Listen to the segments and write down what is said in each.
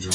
Well,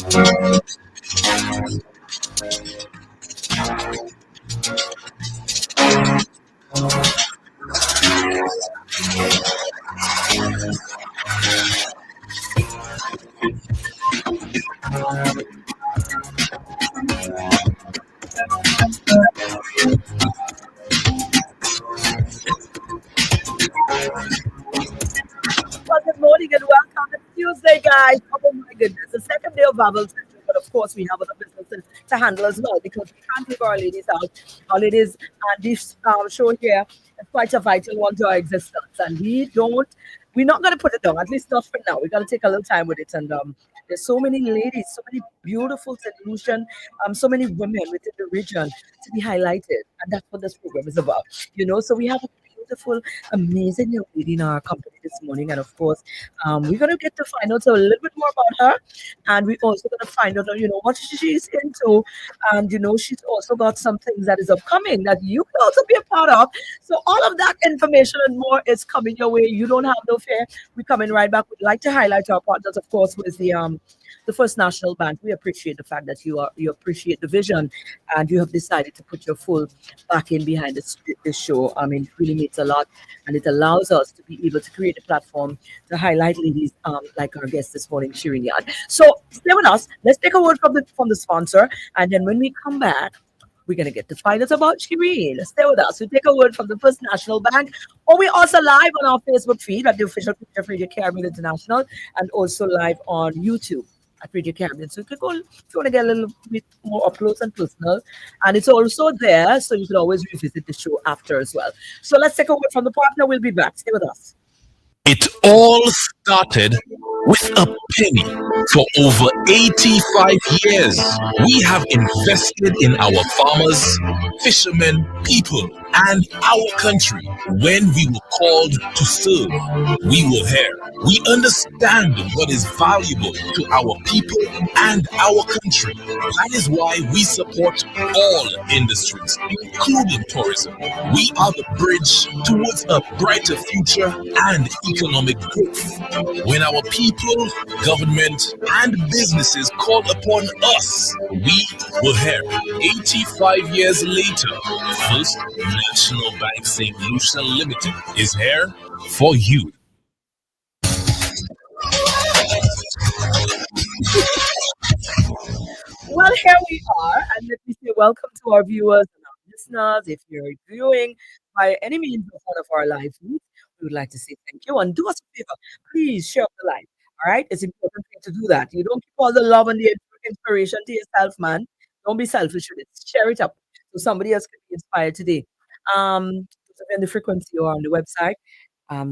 good morning and welcome. It's Tuesday, guys. Oh my goodness, the second day of Bible session, but of course we have other businesses to handle as well because we can't leave our ladies out. Our ladies and this show here is quite a vital one to our existence, and we're not going to put it down. At least not for now. We got to take a little time with it, and there's so many ladies, so many beautiful solution, so many women within the region to be highlighted, and that's what this program is about. So we have a beautiful, amazing young lady in our company this morning. And of course, we're going to get to find out a little bit more about her. And we're also going to find out, what she's into. And, she's also got some things that is upcoming that you can also be a part of. So all of that information and more is coming your way. You don't have no fear. We're coming right back. We'd like to highlight our partners, of course, with the First National Bank. We appreciate the fact that you appreciate the vision and you have decided to put your full back in behind this show. I mean, it really means a lot, and it allows us to be able to create a platform to highlight ladies like our guest this morning, Sherene Yarde. So stay with us. Let's take a word from the sponsor, and then when we come back, we're going to get to find out about Sherene. Stay with us. We take a word from the First National Bank. Or we also live on our Facebook feed at the official page of Radio Caribbean International, and also live on YouTube at Radio Caribbean. So you can go if you want to get a little bit more up close and personal. And it's also there, so you can always revisit the show after as well. So let's take a word from the partner. We'll be back. Stay with us. It all started with a penny. For over 85 years, we have invested in our farmers, fishermen, people, and our country. When we were called to serve, we were here. We understand what is valuable to our people and our country. That is why we support all industries, including tourism. We are the bridge towards a brighter future and economic growth. When our people, government, and businesses called upon us, we were here. 85 years later, First National Bank St. Lucia Limited is here for you. Well, here we are, and let me say welcome to our viewers and our listeners. If you're viewing by any means of one of our live feeds, we would like to say thank you and do us a favor. Please share the live. All right, it's important for you to do that. You don't keep all the love and the inspiration to yourself, man. Don't be selfish with it. Share it up so somebody else can be inspired today. If you're on the frequency or on the website,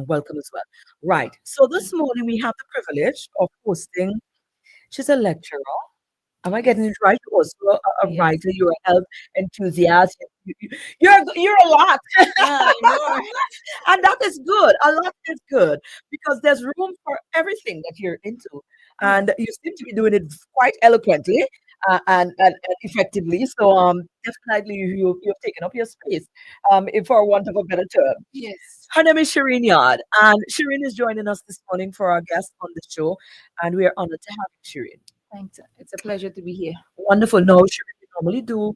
welcome as well. Right. So this morning we have the privilege of hosting. She's a lecturer. Am I getting it right? Also, a writer. You're a health enthusiast. You're a lot, and that is good. A lot is good because there's room for everything that you're into, and you seem to be doing it quite eloquently and effectively. So definitely you've taken up your space, if for want of a better term. Yes. Her name is Sherene Yarde, and Sherene is joining us this morning for our guest on the show, and we are honored to have you, Sherene. Thanks. It's a pleasure to be here. Wonderful. No, Sherene, we normally do.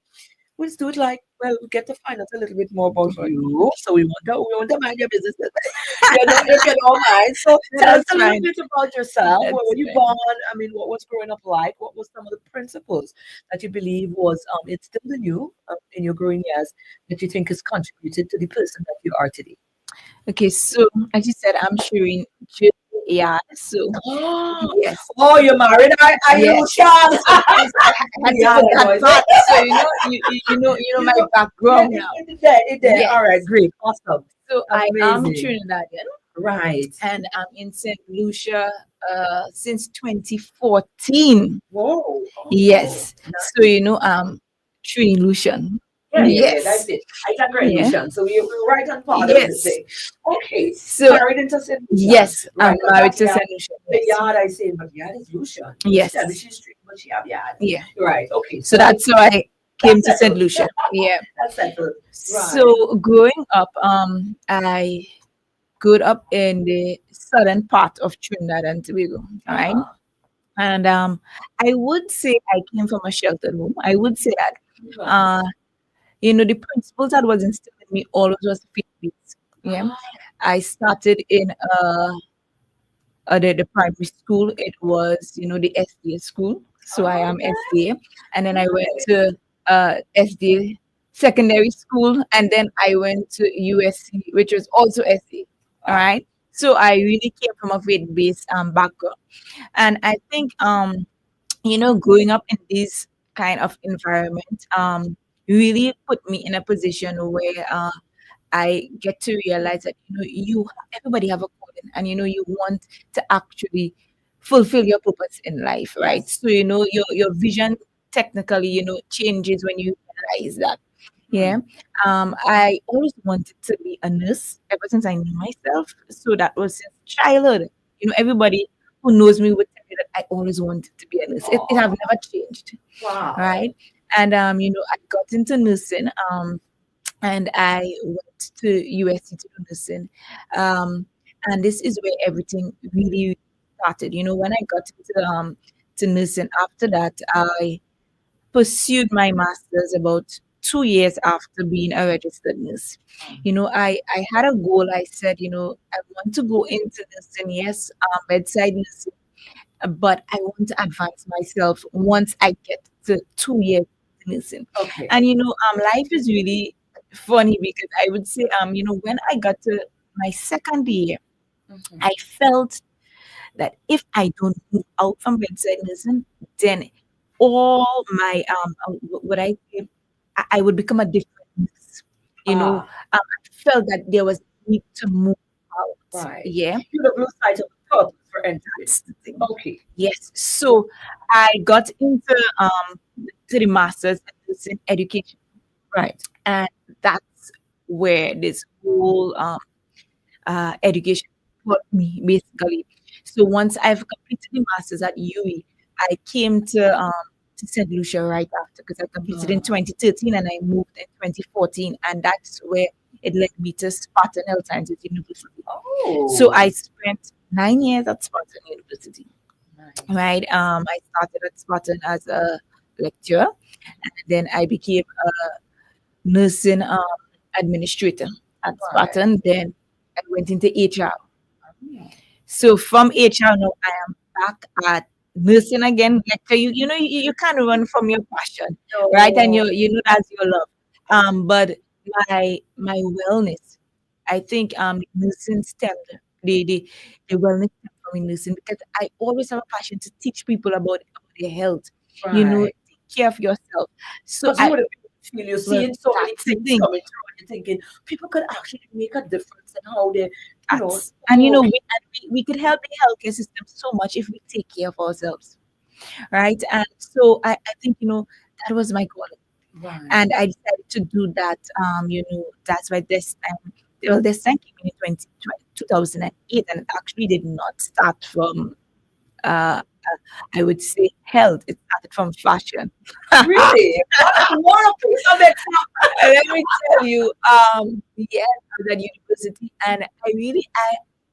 We'll just do it like, well, we get to find out a little bit more about you. So we want to mind your business. If you don't mind. So tell us a little bit about yourself. Where were you born? I mean, what was growing up like? What was some of the principles that you believe was instilled in you in your growing years that you think has contributed to the person that you are today? Okay, so as you said, I'm Sherene Yarde. So yes. Oh, you're married? Are you Sean? So you know my background now. It did. All right, great, awesome. So I am Trinidadian, right, and I'm in St. Lucia since 2014. Whoa. Yes. So Trini Lucian. Yes, that's it. I got graduation, so we were right on part of the thing. Okay, so married into St. Lucia. Yes, I'm married to St. Lucia. The yard I say, but yard is Lucia. Yes, she's street, but she have yard. Yeah, right. Okay, so that's how I came to St. Lucia. Yeah, that's settled. Right. So growing up, I grew up in the southern part of Trinidad and Tobago. All right. And I would say I came from a sheltered home. I would say that. Right. The principles that was instilled in me always was faith-based. Yeah. I started in the primary school. It was, the SDA school. So I am SDA. And then I went to SDA secondary school. And then I went to USC, which was also SDA. All right. So I really came from a faith-based background. And I think growing up in this kind of environment really put me in a position where I get to realize that everybody have a calling, and you want to actually fulfill your purpose in life, right? So your vision technically changes when you realize that. Yeah. I always wanted to be a nurse ever since I knew myself. So that was since childhood. Everybody who knows me would tell you that I always wanted to be a nurse. It have never changed. Wow. Right. And I got into nursing. And I went to USC to do nursing. And this is where everything really started. When I got into to nursing, after that, I pursued my master's about 2 years after being a registered nurse. I had a goal. I said, I want to go into nursing, yes, bedside nursing, but I want to advance myself once I get to 2 years nursing. Okay. And life is really funny because I would say, when I got to my second year, I felt that if I don't move out from bedside nursing, then all my what I say, I would become a different nurse. I felt that there was need to move out. Right. Yeah, You don't lose sight of the purpose for entering. that's the thing. Okay. Yes. So I got into to the masters in education, Right. and that's where this whole education taught me basically. So once I've completed the masters at UE, I came to St. Lucia right after because I completed in 2013 and I moved in 2014, and that's where it led me to Spartan Health Sciences University. Oh. So I spent 9 years at Spartan University. Nice. Right. I started at Spartan as a lecturer, and then I became a nursing administrator at Right. Spartan. Then I went into HR. So from HR now I am back at nursing again. Lecture, you can't run from your passion, right? And you know that's your love. But my wellness, I think nursing stemmed the wellness stemmed from nursing because I always have a passion to teach people about their health. Right. Take care of yourself. So Because you would feel you're seeing so many that's the things thing. coming through, and you're thinking people could actually make a difference in how they, And we could help the healthcare system so much if we take care of ourselves, right? And so I think that was my goal, Right. and I decided to do that. That's why this time, well, this time came in 2008, and it actually did not start from I would say health. It started from fashion. Really? What a piece of it. Let me tell you, yes, I was at university, and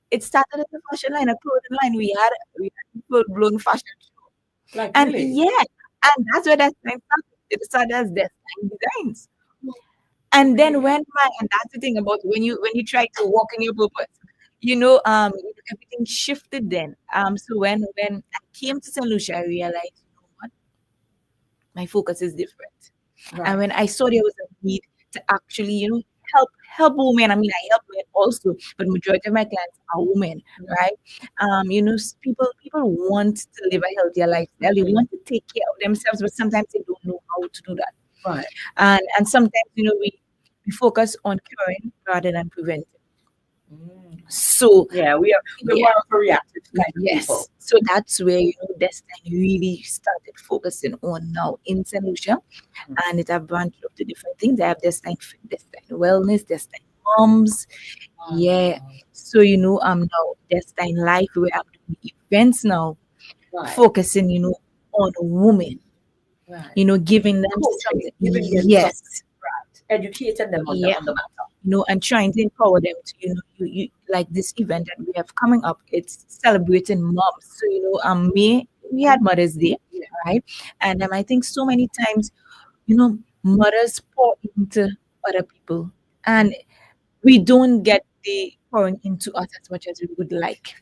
it started as a fashion line, a clothing line. We had full blown fashion show, Like and really? yeah, and that's where that time started. It started as design designs, and then and that's the thing about when you try to walk in your purpose, everything shifted then. So when I came to St. Lucia, I realized, what, my focus is different. And Right. when I saw there was a need to actually, help women. I mean, I help men also, but majority of my clients are women, right? People want to live a healthier lifestyle. They want to take care of themselves, but sometimes they don't know how to do that. Right. And sometimes we focus on curing rather than preventing. So Yeah, we're yeah. more of a reactive kind of yes, people. so that's where Destiny really started focusing on now in St. Lucia, and it have branched up to different things. I have Destiny Fit, Destiny Wellness, Destiny Moms, yeah. So now Destiny Life, where I'm doing events now, Right. focusing on women, Right. giving them Coaching, something. giving them Yes, Educating them on Yeah. the matter. and trying to empower them to, you like this event that we have coming up. It's celebrating moms. So, May we had Mother's Day, right? And I think so many times, mothers pour into other people, and we don't get the pouring into us as much as we would like.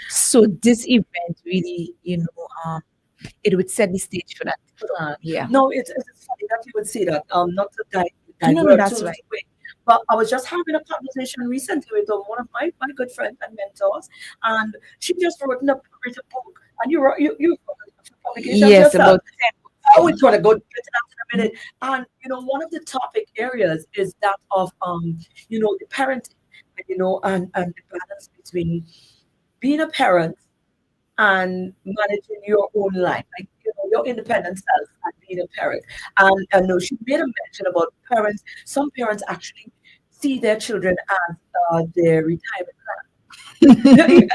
So this event really, it would set the stage for that. for that. Yeah. No, it's funny that you would say that. Not to No, no, divert that's too right. quick, but I was just having a conversation recently with one of my good friends and mentors, and she just written a book, and you publications Yes, yourself. about 10 I books. would want to go get to that in a minute. And one of the topic areas is that of the parenting, and the balance between being a parent and managing your own life, like your independent self and being a parent. And I know she made a mention about parents. Some parents actually see their children as their retirement plan.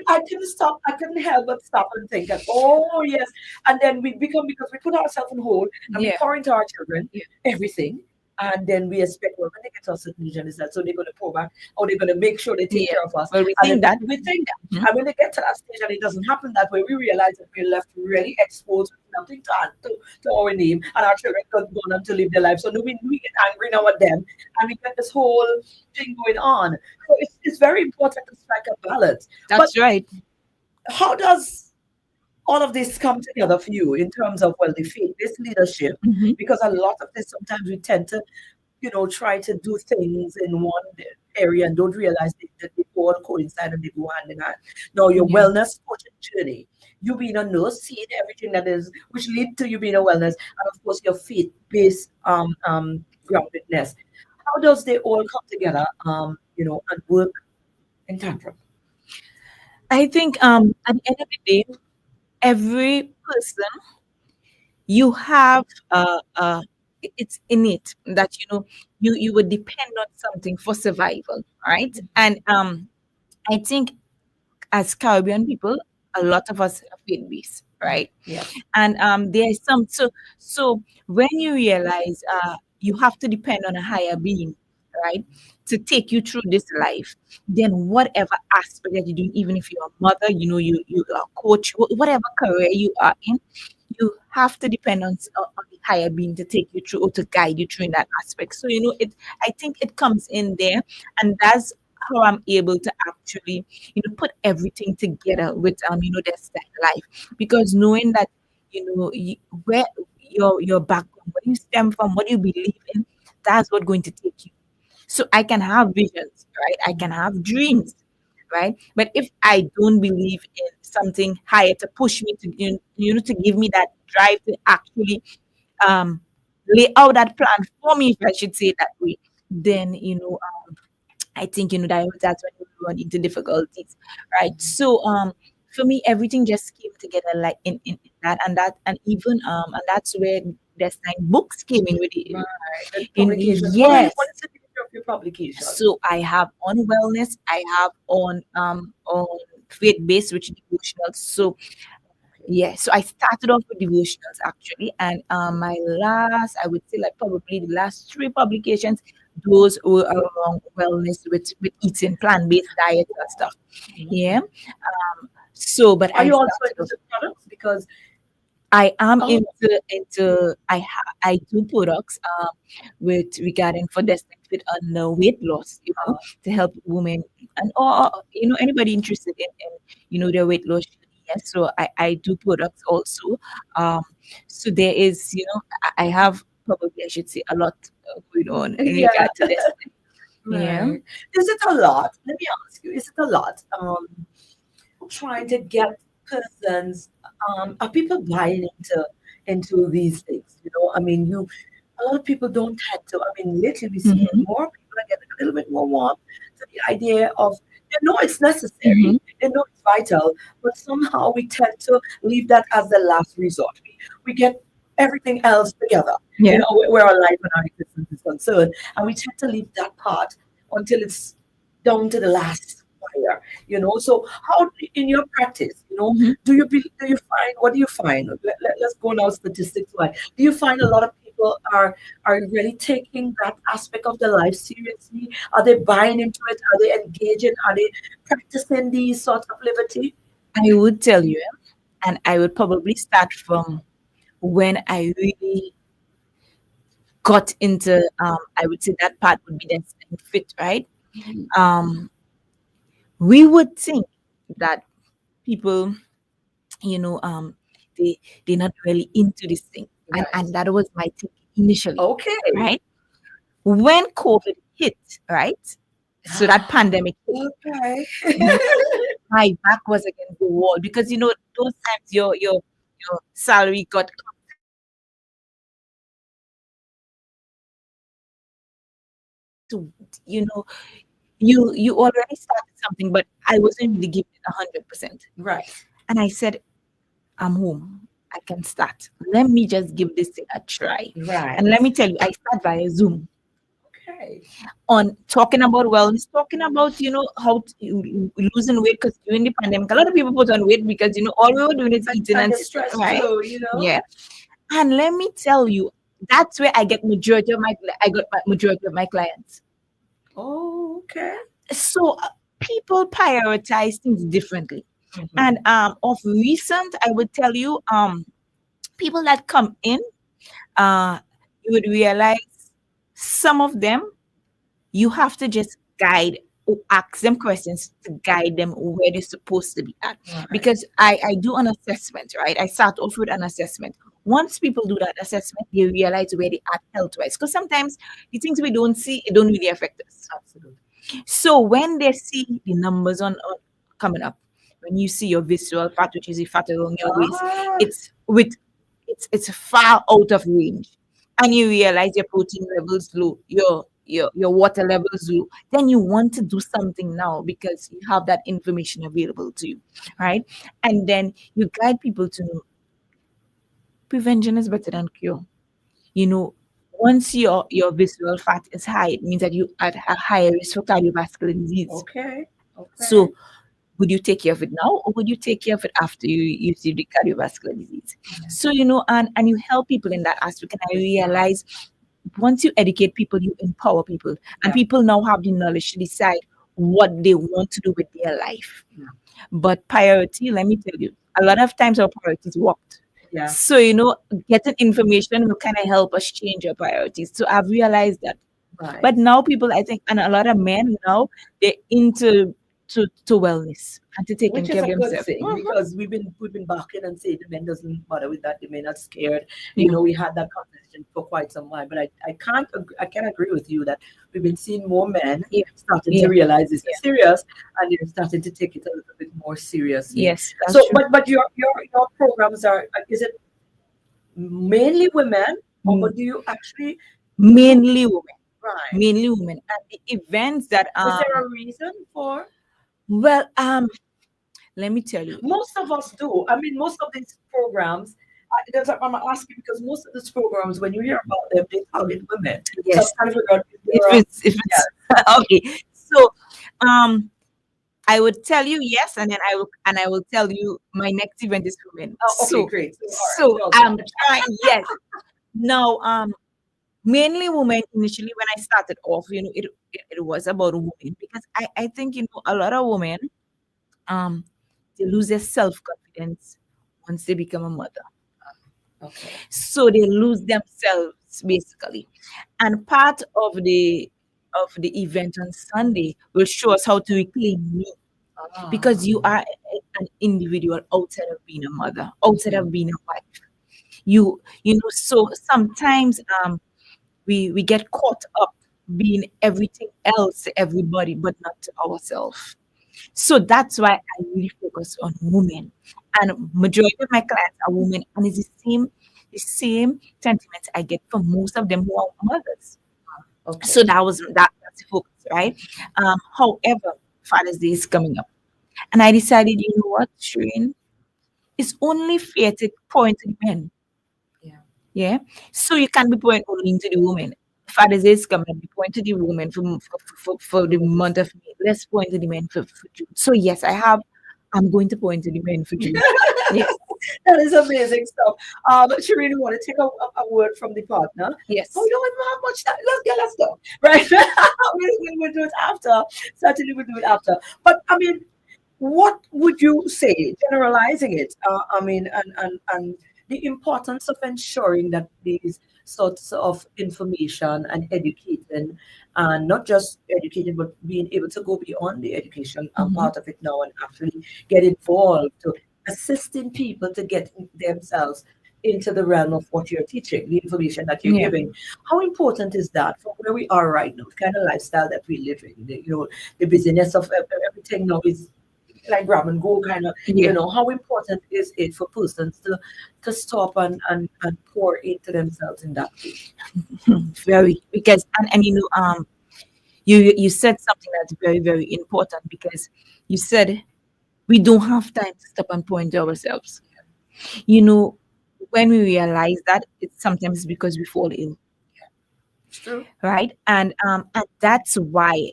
I couldn't stop. I couldn't help but stop and think, and, oh yes. And then we become because we put ourselves on hold and we Yeah. pour into our children Yeah. everything, and then we expect, well, when they get to a certain age, and it's that, so they're going to pour back, or they're going to make sure they take Yeah. care of us. Well, we And then think that. we think that, Mhm. and when they get to that stage and it doesn't happen that way, we realize that we're left really exposed with nothing to add to our name, and our children got gone on to live their life. So no, we get angry now at them, and we get this whole thing going on. So it's very important to strike a balance. But That's right. how does all of this come together for you in terms of, well, the faith-based leadership? Hmm. Because a lot of this, sometimes we tend to, try to do things in one area and don't realize that they all coincide and they go hand in hand. Now, your Yeah. wellness coaching journey, you being a nurse, seeing everything that is, which lead to you being a wellness, and of course your faith-based groundedness. How does they all come together, and work in tandem? I think at the end of the day, every person you have it's innate that you would depend on something for survival, right? And I think as Caribbean people, a lot of us are faith based, right? Yeah. And there's some so when you realize you have to depend on a higher being, right, to take you through this life, then whatever aspect that you do, even if you're a mother, you are a coach, whatever career you are in, you have to depend on the higher being to take you through or to guide you through in that aspect. So I think it comes in there, and that's how I'm able to actually put everything together with this life, because knowing that where your background, where you stem from, what you believe in, that's what's going to take you. So I can have visions, right? I can have dreams, right? But if I don't believe in something higher to push me to to give me that drive to actually um lay out that plan for me, if I should say it that way, then I think that's when we run into difficulties, right? So for me, everything just came together like in that, and even and that's where there's like books came in with it. Right. And In publications. What yes. is the nature of your publication? So I have on wellness, I have on faith based, which is devotional. So yeah, so I started off with devotionals actually, and my last, I would say, like probably the last three publications, those were around wellness with eating plant based diet and stuff. Yeah. So, but Are I you also started off. into products? Because I am oh, into I do products with regarding for destined fit on weight loss, to help women and or anybody interested in their weight loss journey. Yes, so I do products also. Um, so there is I have probably I should say a lot going on in yeah, regard to this. Yeah. right. Is it a lot? Let me ask you, is it a lot? Trying to get persons, are people buying into these things? I mean, a lot of people don't tend to. I mean, lately we see Mm-hmm. more people are getting a little bit more warm to the idea of they know it's necessary, Mm-hmm. they know it's vital, but somehow we tend to leave that as the last resort. We get everything else together, Yeah. where our life and our existence is concerned, and we tend to leave that part until it's down to the last wire. So how in your practice, Mm-hmm. do you find, what do you find? Let's go now statistics wise. Do you find a lot of people are really taking that aspect of their life seriously? Are they buying into it? Are they engaging? Are they practicing these sorts of liberty? I would tell you. And I would probably start from when I really got into, I would say that part would be destined fit, right? Um, we would think that people, you know, they they're not really into this thing, and that was my thinking initially, Okay. right? When COVID hit, right? So that pandemic hit, Okay. my back was against the wall because those times your salary got to you already started something, but I wasn't really giving it 100%. Right. And I said, I'm home. I can start. Let me just give this thing a try. Right. And let me tell you, I start via Zoom Okay. on talking about wellness, talking about how losing weight because during the pandemic, a lot of people put on weight because all we were doing is eating And and the stress right. too. Yeah. And let me tell you, that's where I got majority of my clients. Oh, okay. So people prioritize things differently. And of recent, I would tell you, people that come in, you would realize some of them you have to just guide or ask them questions to guide them where they're supposed to be at. Right. Because I do an assessment, right? I start off with an assessment. Once people do that assessment, they realize where they are health-wise. Because sometimes the things we don't see, it don't really affect us. Absolutely. So when they see the numbers on coming up, when you see your visceral fat, which is the fat along your waist, it's far out of range, and you realize your protein levels low, your water levels low, then you want to do something now because you have that information available to you, right? And then you guide people to know prevention is better than cure. Once your visceral fat is high, it means that you are at a higher risk for cardiovascular disease. Okay. So would you take care of it now or would you take care of it after you see the cardiovascular disease? So, and you help people in that aspect. And I realize once you educate people, you empower people. And people now have the knowledge to decide what they want to do with their life. But priority, let me tell you, a lot of times our priorities walked. Yeah. So, getting information will kind of help us change our priorities. So I've realized that. Right. But now people, I think, and a lot of men now, they're into to wellness and to taking Which care is of a good themselves. thing because we've been backing and saying the men doesn't bother with that, the men are scared. Yeah. We had that conversation for quite some time, but I can't agree with you that we've been seeing more men starting to realize this is serious and they're starting to take it a little bit more seriously. Yes, that's So, true. but your programs are, is it mainly women or do you actually Mainly women. right? Mainly women. And the events that Is there a reason for? well, let me tell you. Most of us do. I mean, most of these programs, that's what I'm asking because most of these programs, when you hear about them, they target women. Yes. So I'm trying to figure out If it's okay. So I would tell you yes, and then I will tell you my next event is for men. Oh, okay, So great. so I'm trying yes. Now mainly women initially when I started off, it was about women because I think a lot of women they lose their self-confidence once they become a mother. Okay. So they lose themselves basically. And part of the event on Sunday will show us how to reclaim me. Because you are an individual outside of being a mother, outside of being a wife. So sometimes we get caught up being everything else to everybody, but not to ourselves. So that's why I really focus on women. And majority of my clients are women, and it's the same sentiments I get from most of them who are mothers. Okay. So that's the focus, right? However, Father's Day is coming up. And I decided, you know what, Sherene, it's only fair to point to the men. Yeah. So you can't be pointing only to the women. Father's Day is coming up, be point to the women for the month of May. Let's point to the men for June. So yes, I'm going to point to the men for June. Yes. That is amazing stuff. Sherene, we want to take a word from the partner. Yes. Oh, we don't even have much time. Let's go. Right? We'll do it after. Certainly we'll do it after. But I mean, what would you say, generalizing it? I mean, and the importance of ensuring that these sorts of information and educating, and not just educating, but being able to go beyond the education Mhm. part of it now and actually get involved to assisting people to get themselves into the realm of what you're teaching, the information that you're Yeah. giving. How important is that for where we are right now, the kind of lifestyle that we live in? The busyness of everything now is like grab and go kind of, Yeah. how important is it for persons to stop and pour into themselves in that way? Very, because and you said something that's very, very important, because you said we don't have time to stop and point to ourselves. You know, when we realize that, it's sometimes because we fall ill, It's true. right? And that's why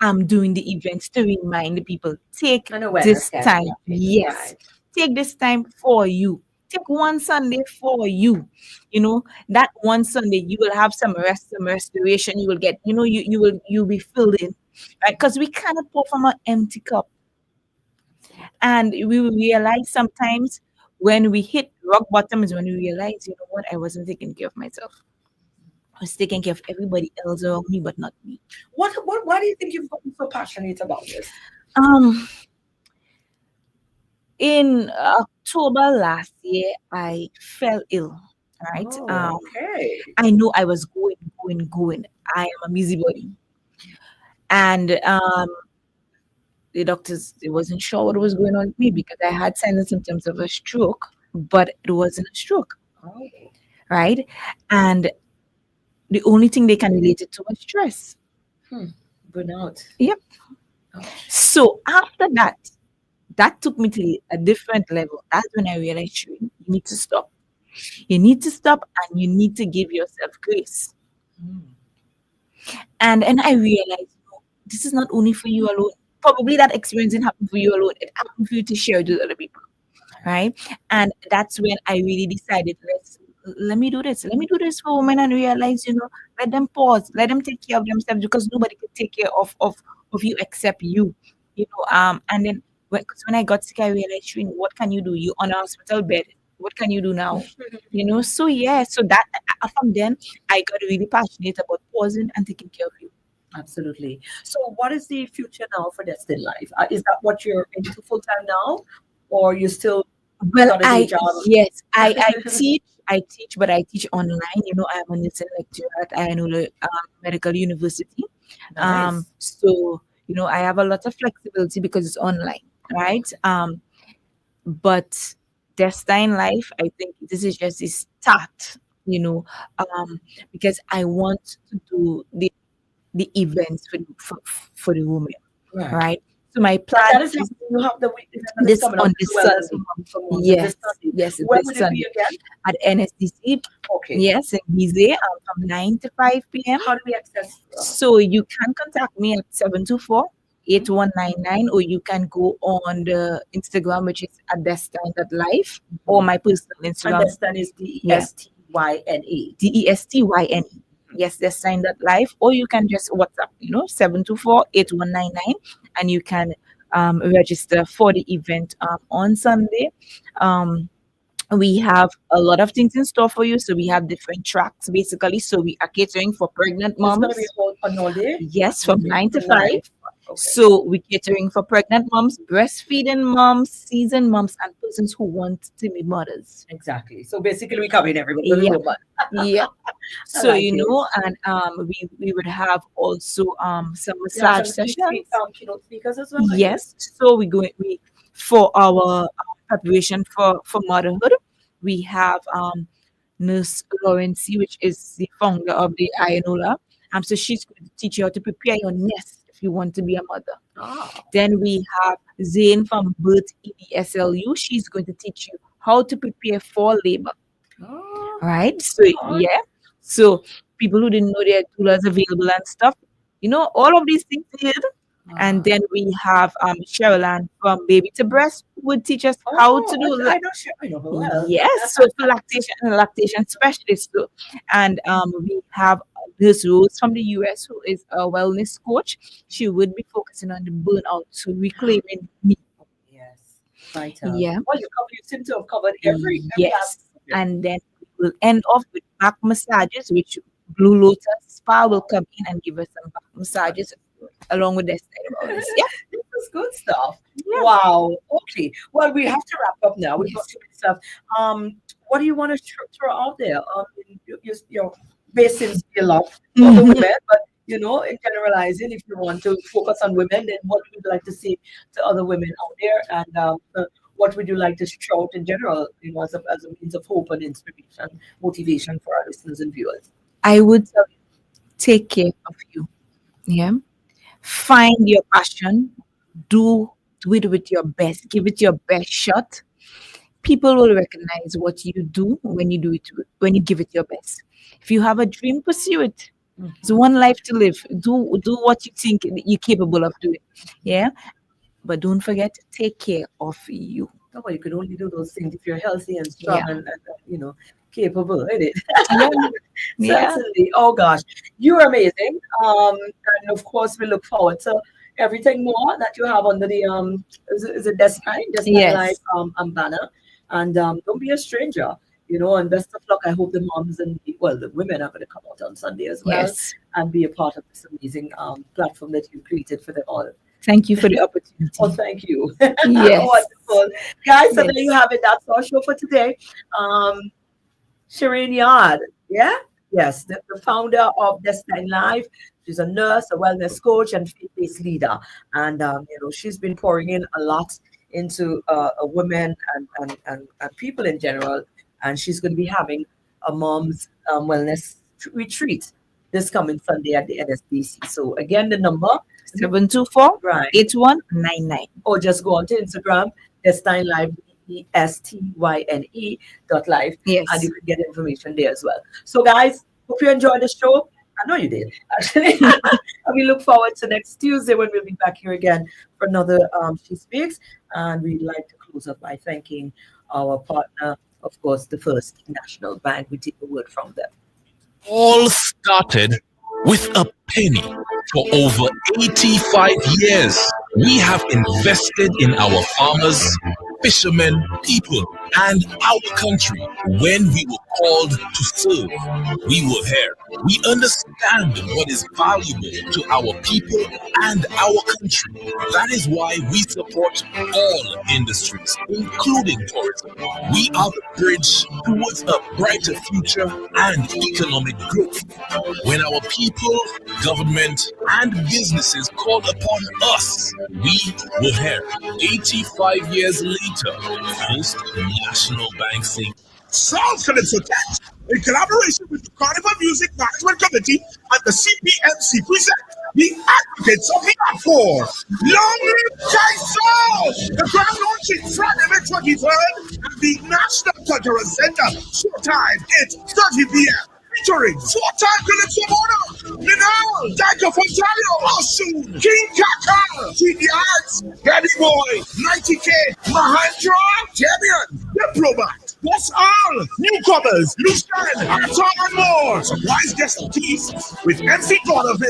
I'm doing the events to remind the people, take An awareness this time. campaign, Yes, right? take this time for you. Take one Sunday for you. You know, that one Sunday you will have some rest, some restoration. You will get, you'll be filled in, right? Because we cannot pour from an empty cup. And we will realize sometimes when we hit rock bottom is when we realize, you know what, I wasn't taking care of myself. I was taking care of everybody else around me, but not me. Why do you think you've gotten so passionate about this? Um, in October last year, I fell ill. Right. Oh, okay. I know I was going. I am a busybody, and the doctors, they wasn't sure what was going on with me because I had signs and symptoms of a stroke, but it wasn't a stroke. Oh, Right, and the only thing they can relate it to was stress. hmm. Burnout. Yep. Ouch. So after that, that took me to a different level. That's when I realized, Sherene, you need to stop. You need to stop and you need to give yourself grace. Hmm. And I realized, this is not only for you alone. Probably that experience didn't happen for you alone. It happened for you to share with other people, right? And that's when I really decided, let me do this. Let me do this for women and realize, let them pause, let them take care of themselves, because nobody can take care of you except you. And then cause when I got sick, I realized, Shereen, what can you do? You on a hospital bed. What can you do now? So yeah, so that from then I got really passionate about pausing and taking care of you. Absolutely. So, what is the future now for Destined Life? Is that what you're into full time now, or you still Well, got a day job? yes, I teach, but I teach online. I'm a nursing lecturer at Ayanola Medical University. Nice. So I have a lot of flexibility because it's online, right? But Destined Life, I think this is just the start. You know, um, because I want to do the events for the women, Right. right? So my And plan that is is happening. You have the event that is this coming up on as this well as Sunday. Mom for Moms Yes, this Sunday. yes, When this would it be Sunday again? at NSDC. Okay. Yes, in Gizeh, from 9 to 5 p.m. How do we access? So you can contact me at 724-8199, or you can go on the Instagram, which is at desktime.life, or my personal And Instagram. this then is Yeah, DESTYNE. DESTYNE. Yes, desktime.life, or you can just WhatsApp, 724-8199, and you can register for the event on Sunday. Um, we have a lot of things in store for you. So we have different tracks basically. So we are catering for pregnant It's going to be moms. an all day. Yes, from 9 to From 5. 9. Okay. So we're catering for pregnant moms, breastfeeding moms, seasoned moms, and persons who want to be mothers. Exactly. So basically, we covering everybody, every Yeah, woman. yeah. I So like it. and we would have also some You have massage some sessions. keynote speakers as well, I hear. Yes. So we for our preparation for motherhood, we have Nurse Laurency, which is the founder of the Ayanola. So she's going to teach you how to prepare your nest if you want to be a mother. Ah. Then we have Zane from Birth EDSLU. She's going to teach you how to prepare for labor. Ah. Right? So Ah. yeah. So people who didn't know their doulas available and stuff, all of these things here. And then we have Cheryl from Baby to Breast, who would teach us how to Oh, do I know. I know her well. yes, so for lactation and lactation specialist too. And we have this Rose from the US, who is a wellness coach. She would be focusing on the burnout, so reclaiming me. Vital. Yeah. Well, you seem to have covered every Yes. aspect of it. And then we'll end off with back massages, which Blue Lotus Spa will come in and give us some back massages along with their style wellness. Yeah. This is good stuff. Yeah. Wow. Okay. Well, we have to wrap up now. We've got Yes. too many stuff. What do you want to throw out there? Your basins a lot for the women, but in generalizing, if you want to focus on women, then what would you like to see to other women out there, and what would you like to shout in general, as a means of hope and inspiration, motivation for our listeners and viewers? I would tell you, take care of you. Yeah. Find your passion. Do it with your best. Give it your best shot. People will recognize what you do when you do it, when you give it your best. If you have a dream, pursue it. It's one life to live. Do what you think you're capable of doing. Yeah. But don't forget to take care of you. Oh, well, you can only do those things if you're healthy and strong Yeah. and capable, isn't it? Yeah. Yeah. Certainly. Oh gosh, you're amazing. And of course, we look forward to everything more that you have under the is it Destiny Life Yes. banner. And don't be a stranger. And best of luck. I hope the moms and the women are going to come out on Sunday as well Yes. and be a part of this amazing platform that you created for them all. Thank you for the opportunity. Oh, thank you. Yes. Wonderful. Guys, so there Yes. you have it. That's our show for today. Sherene Yarde, yeah? Yes, the founder of Destiny Life. She's a nurse, a wellness coach, and faith-based leader. And, she's been pouring in a lot into women and people in general. And she's going to be having a mom's wellness retreat this coming Sunday at the NSBC. So, again, the number, 724 right? 8199. Or just go onto Instagram, Destiny Live, ESTYNE.live, Yes. and you can get information there as well. So, guys, hope you enjoyed the show. I know you did, actually. And we look forward to next Tuesday when we'll be back here again for another She Speaks. And we'd like to close up by thanking our partner, of course, the First National Bank. We take a word from them. All started with a penny. For over 85 years, we have invested in our farmers, fishermen, people, and our country. When we were called to serve, we were here. We understand what is valuable to our people and our country. That is why we support all industries, including tourism. We are the bridge towards a brighter future and economic growth. When our people, government, and businesses called upon us, we were here. 85 years later, First National Bank saying, South Calypso Tax, in collaboration with the Carnival Music Management Committee and the CPMC, present the Advocates of the Art. Long live Soul! The grand launching Friday, May 23rd at the National Cultural Center. Showtime, it's 30 p.m. Featuring four-time Calypso Mona, Ninal, Danko Fontario, Osun, King Kaka, TV Arts, Daddy Boy, 90K, Mahandra, Damian, Diplomat, What's All, Newcomers, Lucien, Anton and more. Surprise guest artists with MC Gordonville.